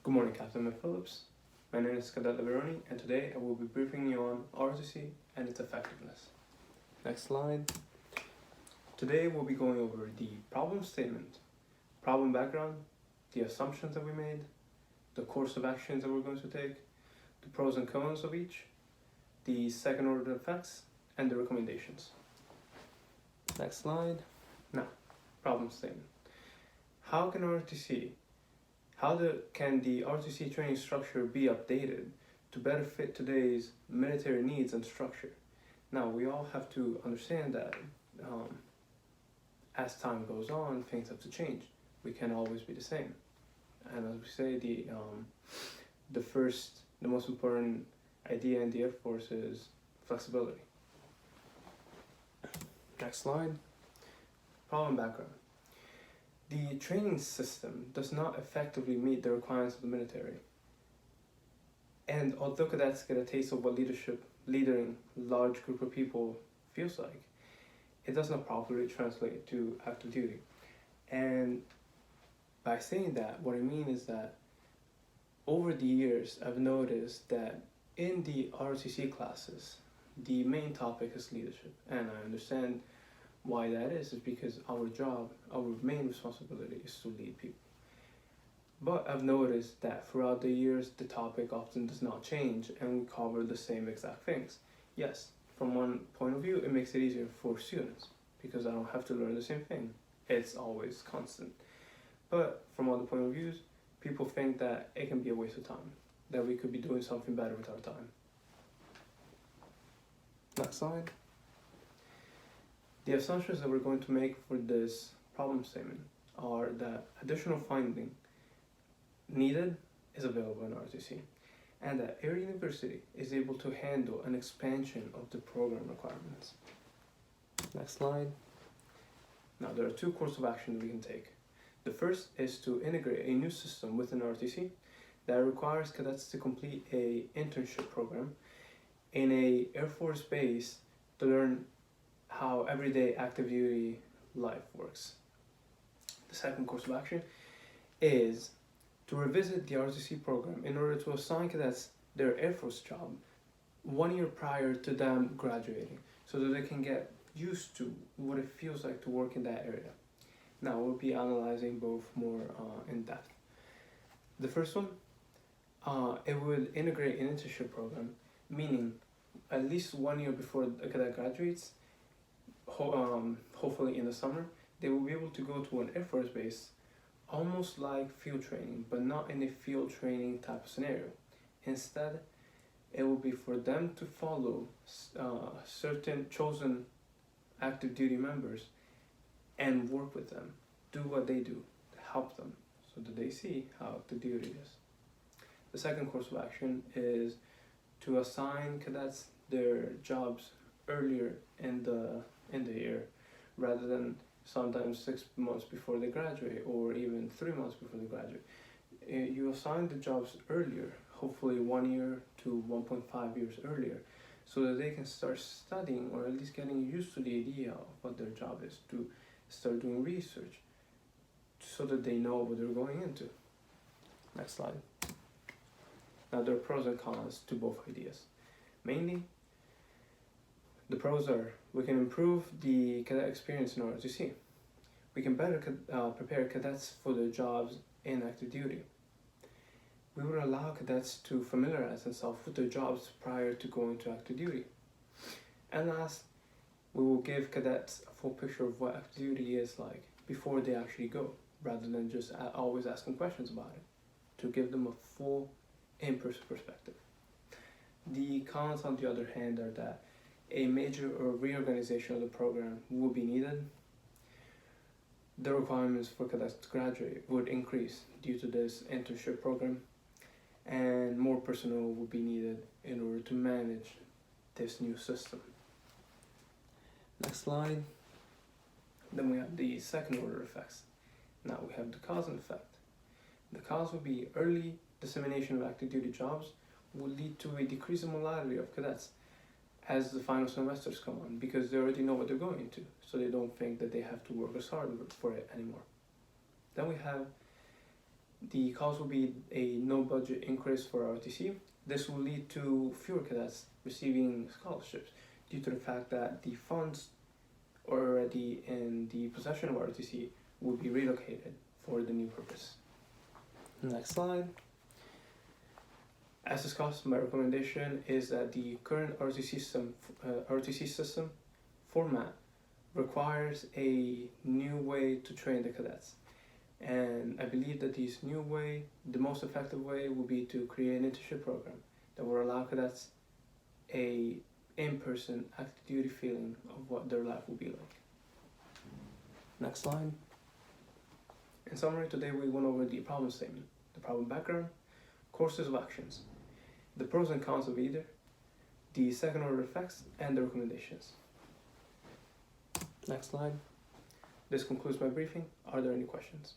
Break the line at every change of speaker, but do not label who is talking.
Good morning, Captain Phillips. My name is Cadet Leveroni, and today I will be briefing you on ROTC and its effectiveness. Next slide. Today we'll be going over the problem statement, problem background, the assumptions that we made, the course of actions that we're going to take, the pros and cons of each, the second order effects, and the recommendations. Next slide. Now, problem statement. How can the ROTC training structure be updated to better fit today's military needs and structure? Now, we all have to understand that as time goes on, things have to change. We can't always be the same. And as we say, the most important idea in the Air Force is flexibility. Next slide. Problem background. The training system does not effectively meet the requirements of the military. And although cadets get a taste of what leading large group of people feels like, it does not properly translate to active duty. And by saying that, what I mean is that over the years, I've noticed that in the ROTC classes, the main topic is leadership. And I understand why that is because our main responsibility is to lead people. But I've noticed that throughout the years, the topic often does not change and we cover the same exact things. Yes, from one point of view, it makes it easier for students because I don't have to learn the same thing. It's always constant. But from other point of views, people think that it can be a waste of time, that we could be doing something better with our time. Next slide. The assumptions that we're going to make for this problem statement are that additional funding needed is available in ROTC, and that Air University is able to handle an expansion of the program requirements. Next slide. Now, there are two courses of action that we can take. The first is to integrate a new system within ROTC that requires cadets to complete a internship program in a Air Force base to learn how everyday active duty life works. The second course of action is to revisit the ROTC program in order to assign cadets their Air Force job 1 year prior to them graduating so that they can get used to what it feels like to work in that area. Now we'll be analyzing both more in depth. The first one, it would integrate an internship program, meaning at least 1 year before a cadet graduates, hopefully in the summer, they will be able to go to an Air Force base almost like field training, but not in a field training type of scenario. Instead, it will be for them to follow certain chosen active duty members and work with them, do what they do, help them so that they see how active duty is. The second course of action is to assign cadets their jobs earlier in the year rather than sometimes 6 months before they graduate or even 3 months before they graduate. You assign the jobs earlier, hopefully 1 year to 1.5 years earlier, so that they can start studying or at least getting used to the idea of what their job is, to start doing research so that they know what they're going into. Next slide. Now, there are pros and cons to both ideas. Mainly, the pros are we can improve the cadet experience in ROTC. We can better prepare cadets for their jobs in active duty. We would allow cadets to familiarize themselves with their jobs prior to going to active duty. And last, we will give cadets a full picture of what active duty is like before they actually go, rather than just always asking questions about it, to give them a full in-person perspective. The cons, on the other hand, are that a major or reorganization of the program will be needed. The requirements for cadets to graduate would increase due to this internship program, and more personnel will be needed in order to manage this new system. Next slide. Then we have the second order effects. Now we have the cause and effect. The cause will be early dissemination of active duty jobs will lead to a decrease in morality of cadets as the final semesters come on, because they already know what they're going into, so they don't think that they have to work as hard for it anymore. Then we have The cause will be a no budget increase for ROTC. This will lead to fewer cadets receiving scholarships due to the fact that the funds already in the possession of ROTC will be relocated for the new purpose. Next slide. As discussed, my recommendation is that the current ROTC system format requires a new way to train the cadets. And I believe that this new way, the most effective way, will be to create an internship program that will allow cadets a in-person active duty feeling of what their life will be like. Next slide. In summary, today we went over the problem statement, the problem background, courses of actions, the pros and cons of either, the second order effects, and the recommendations. Next slide. This concludes my briefing. Are there any questions?